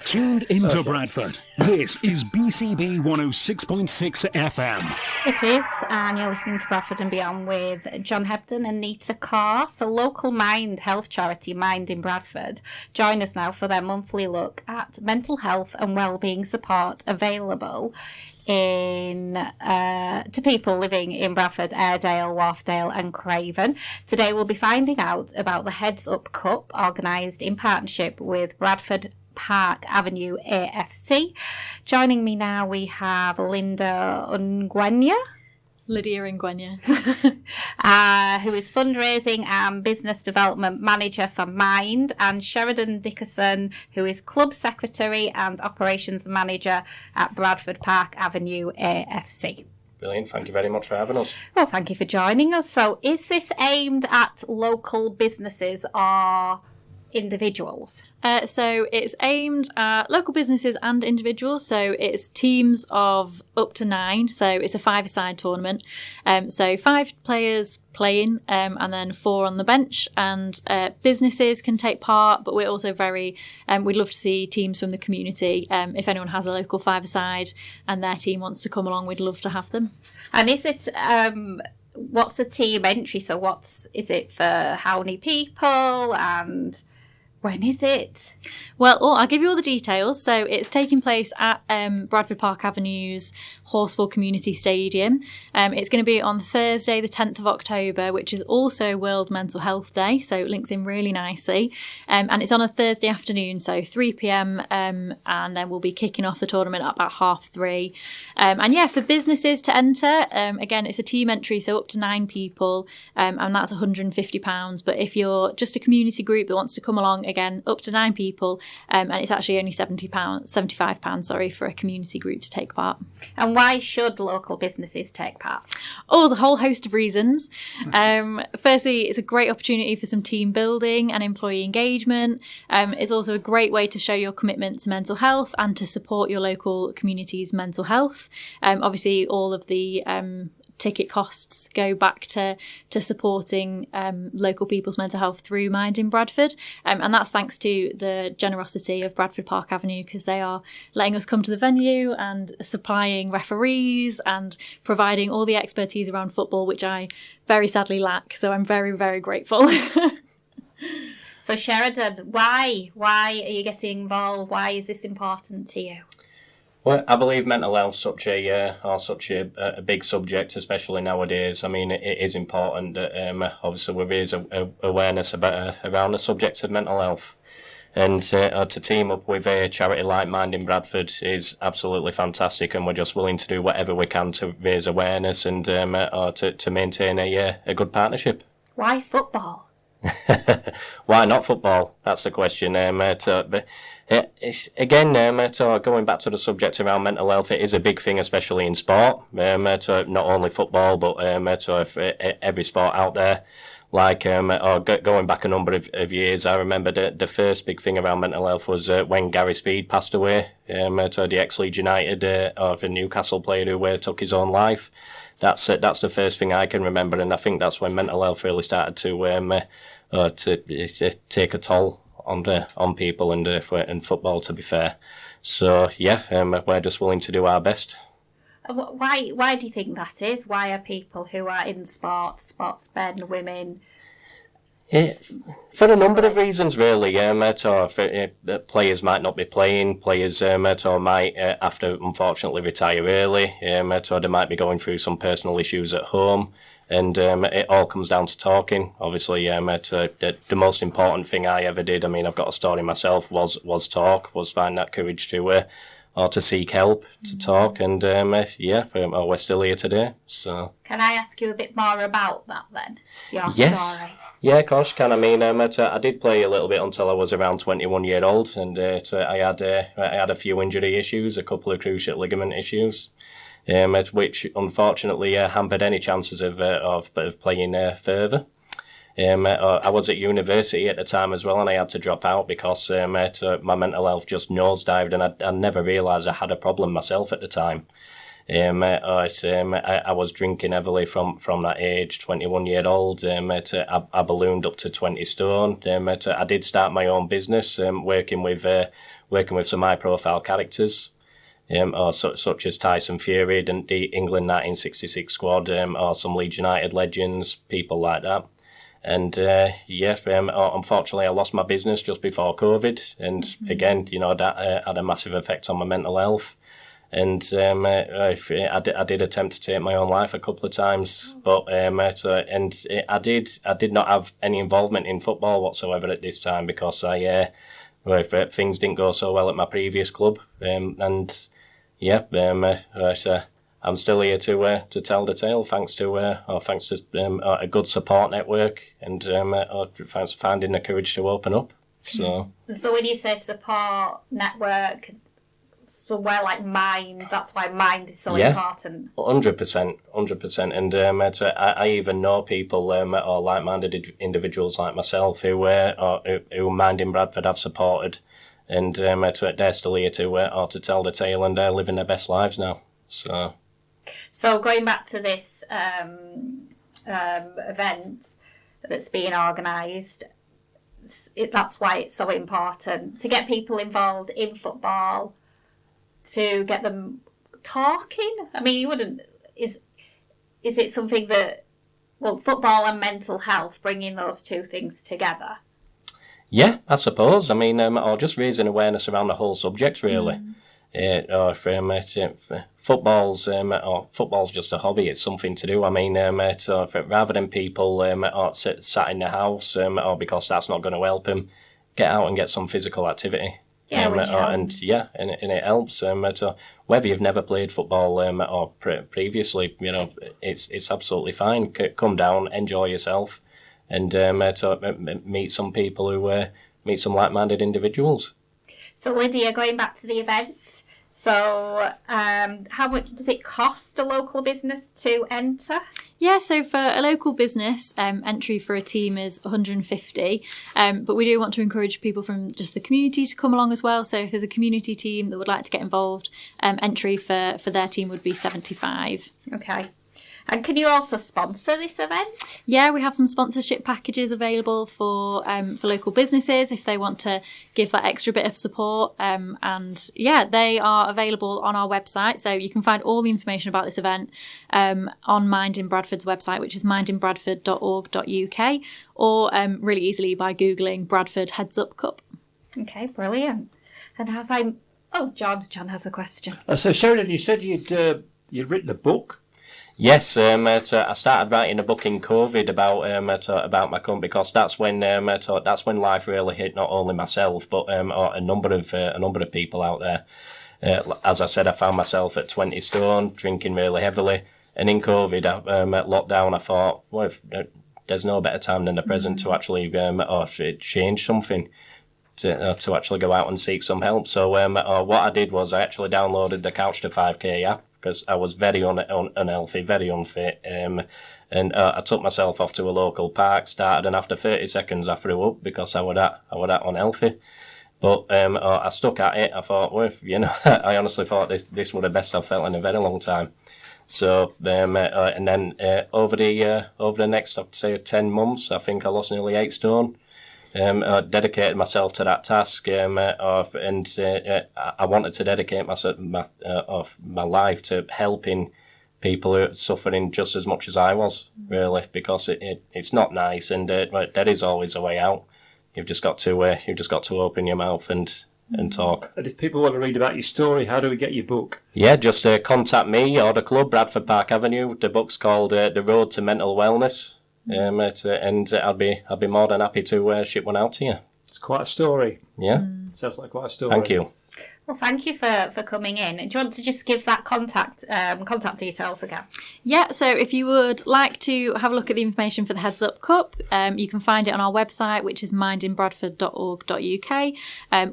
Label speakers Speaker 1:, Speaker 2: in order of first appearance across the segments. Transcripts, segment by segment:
Speaker 1: Tuned into Bradford. This is BCB 106.6 FM.
Speaker 2: It is, and you're listening to Bradford and Beyond with John Hebden and Nita Carr. So local Mind health charity, Mind in Bradford, join us now for their monthly look at mental health and wellbeing support available to people living in Bradford, Airedale, Wharfdale and Craven. Today we'll be finding out about the Heads Up Cup, organised in partnership with Bradford Park Avenue AFC. Joining me now we have Ngwenya.
Speaker 3: Lydia Ngwenya.
Speaker 2: Who is Fundraising and Business Development Manager for Mind, and Sheridann Dickerson, who is Club Secretary and Operations Manager at Bradford Park Avenue AFC.
Speaker 4: Brilliant, thank you very much for having us.
Speaker 2: Well, thank you for joining us. So is this aimed at local businesses or individuals?
Speaker 3: So it's aimed at local businesses and individuals. So it's teams of up to 9. So it's a 5-a-side tournament. So 5 players playing and then 4 on the bench. And businesses can take part, but we're also we'd love to see teams from the community. If anyone has a local 5-a-side and their team wants to come along, we'd love to have them.
Speaker 2: And is it... what's the team entry? So is it for how many people and when is it?
Speaker 3: Well, I'll give you all the details. So it's taking place at Bradford Park Avenue's Horsfall Community Stadium. It's going to be on Thursday, the 10th of October, which is also World Mental Health Day. So it links in really nicely. And it's on a Thursday afternoon, so 3 p.m. And then we'll be kicking off the tournament at about 3:30. And yeah, for businesses to enter, again, it's a team entry, so up to 9 people. And that's £150. But if you're just a community group that wants to come along, again, up to 9 people. And it's actually only £75 for a community group to take part.
Speaker 2: And why should local businesses take part?
Speaker 3: There's a whole host of reasons. Firstly, it's a great opportunity for some team building and employee engagement. It's also a great way to show your commitment to mental health and to support your local community's mental health. Obviously, all of the ticket costs go back to supporting local people's mental health through Mind in Bradford. And that's thanks to the generosity of Bradford Park Avenue, because they are letting us come to the venue and supplying referees and providing all the expertise around football, which I very sadly lack. So I'm very, very grateful.
Speaker 2: So Sheridann, why are you getting involved? Why is this important to you?
Speaker 4: Well, I believe mental health is such a big subject, especially nowadays. I mean, it is important that obviously we raise awareness around the subject of mental health. And to team up with a charity like Mind in Bradford is absolutely fantastic, and we're just willing to do whatever we can to raise awareness and to maintain a good partnership.
Speaker 2: Why football?
Speaker 4: Why not football? That's the question. It's, again, going back to the subject around mental health, it is a big thing, especially in sport. Not only football, but every sport out there. Like going back a number of years, I remember the first big thing around mental health was when Gary Speed passed away. The ex-Leeds United of a Newcastle player who took his own life. That's the first thing I can remember, and I think that's when mental health really started to take a toll on people and football, to be fair. So yeah, we're just willing to do our best.
Speaker 2: Why do you think that is? Why are people who are in sportsmen, women?
Speaker 4: For a number of reasons, really. Players might not be playing. Players might have to unfortunately retire early. They might be going through some personal issues at home. And it all comes down to talking. Obviously, the most important thing I ever did, I mean, I've got a story myself, was talk, was find that courage to seek help, to talk. And we're still here today. So
Speaker 2: can I ask you a bit more about that then? Your story?
Speaker 4: Yeah, of course, can. I mean, I did play a little bit until I was around 21 years old, and I had a few injury issues, a couple of cruciate ligament issues. Which unfortunately hampered any chances of playing further. I was at university at the time as well, and I had to drop out because my mental health just nosedived, and I never realised I had a problem myself at the time. I was drinking heavily from that age, 21 year old. I ballooned up to 20 stone. I did start my own business, working with working with some high-profile characters, or such as Tyson Fury and the England 1966 squad, or some Leeds United legends, people like that. And unfortunately, I lost my business just before COVID, and again, that had a massive effect on my mental health. And I did attempt to take my own life a couple of times, but I did not have any involvement in football whatsoever at this time because things didn't go so well at my previous club, I'm still here to tell the tale, thanks to a good support network, and thanks for finding the courage to open up. So
Speaker 2: when you say support network, somewhere like Mind, that's why Mind is so important.
Speaker 4: 100%. And I even know people or like-minded individuals like myself who Mind in Bradford have supported, and they're still here to tell the tale, and they're living their best lives now.
Speaker 2: So going back to this event that's being organised, that's why it's so important to get people involved in football, to get them talking. I mean, you wouldn't... Is it something that... Well, football and mental health, bringing those two things together?
Speaker 4: Yeah, I suppose. I mean, or just raising awareness around the whole subject, really. Football's just a hobby. It's something to do. I mean, rather than people sat in the house, or because that's not going to help them, get out and get some physical activity.
Speaker 2: Yeah, which helps.
Speaker 4: And it helps. Whether you've never played football or previously, it's absolutely fine. Come down, enjoy yourself, and meet some people who meet some like-minded individuals.
Speaker 2: So Lydia, going back to the event, so how much does it cost a local business to enter?
Speaker 3: Yeah, so for a local business, entry for a team is $150, but we do want to encourage people from just the community to come along as well. So if there's a community team that would like to get involved, entry for their team would be $75.
Speaker 2: Okay. And can you also sponsor this event?
Speaker 3: Yeah, we have some sponsorship packages available for local businesses if they want to give that extra bit of support. They are available on our website. So you can find all the information about this event on Mind in Bradford's website, which is mindinbradford.org.uk, or really easily by Googling Bradford Heads Up Cup.
Speaker 2: Okay, brilliant. And John has a question.
Speaker 5: So Sheridann, you said you'd written a book.
Speaker 4: Yes, I started writing a book in COVID about my company, because that's when life really hit not only myself but a number of people out there. As I said, I found myself at 20 stone, drinking really heavily, and in COVID, at lockdown, I thought, well, if there's no better time than the present to actually change something. To actually go out and seek some help. So what I did was I actually downloaded the Couch to 5K app, because I was very unhealthy, very unfit, and I took myself off to a local park, started, and after 30 seconds I threw up because I was that unhealthy. But I stuck at it. I thought, well, I honestly thought this was the best I've felt in a very long time. So and then over the next, I'd say, 10 months, I think I lost nearly 8 stone. I dedicated myself to that task, and I wanted to dedicate my life to helping people who are suffering just as much as I was, really, because it's not nice, and there is always a way out. You've just got to open your mouth and talk.
Speaker 5: And if people want to read about your story, how do we get your book?
Speaker 4: Yeah, just contact me or the club, Bradford Park Avenue. The book's called The Road to Mental Wellness. And I'll be more than happy to ship one out to you.
Speaker 5: It's quite a story.
Speaker 4: Yeah.
Speaker 5: Sounds like quite a story.
Speaker 4: Thank you.
Speaker 2: Well, thank you for coming in. Do you want to just give that contact details again?
Speaker 3: Yeah, so if you would like to have a look at the information for the Heads Up Cup, you can find it on our website, which is mindinbradford.org.uk,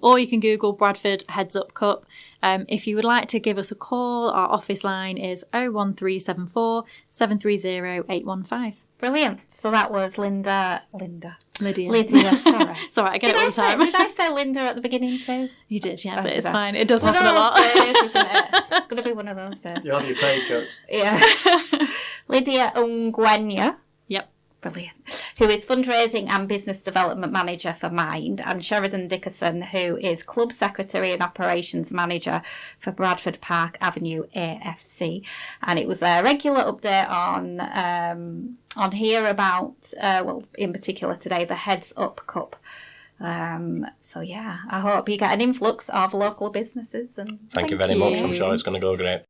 Speaker 3: or you can Google Bradford Heads Up Cup. If you would like to give us a call, our office line is 01374 730 815.
Speaker 2: Brilliant. So that was Lydia. Sorry.
Speaker 3: It's all right, I get it all the time.
Speaker 2: Did I say Linda at the beginning too?
Speaker 3: You did, yeah, but it's fine. It does happen a lot.
Speaker 2: Days, isn't it? It's going to be one of those days.
Speaker 5: You're on your pay cut.
Speaker 2: Yeah. Lydia Ngwenya.
Speaker 3: Yep.
Speaker 2: Brilliant. who is Fundraising and Business Development Manager for Mind, and Sheridann Dickerson, who is Club Secretary and Operations Manager for Bradford Park Avenue AFC. And it was a regular update on here about, in particular today, the Heads Up Cup. So yeah, I hope you get an influx of local businesses. And
Speaker 4: Thank you very much. I'm sure it's going to go great.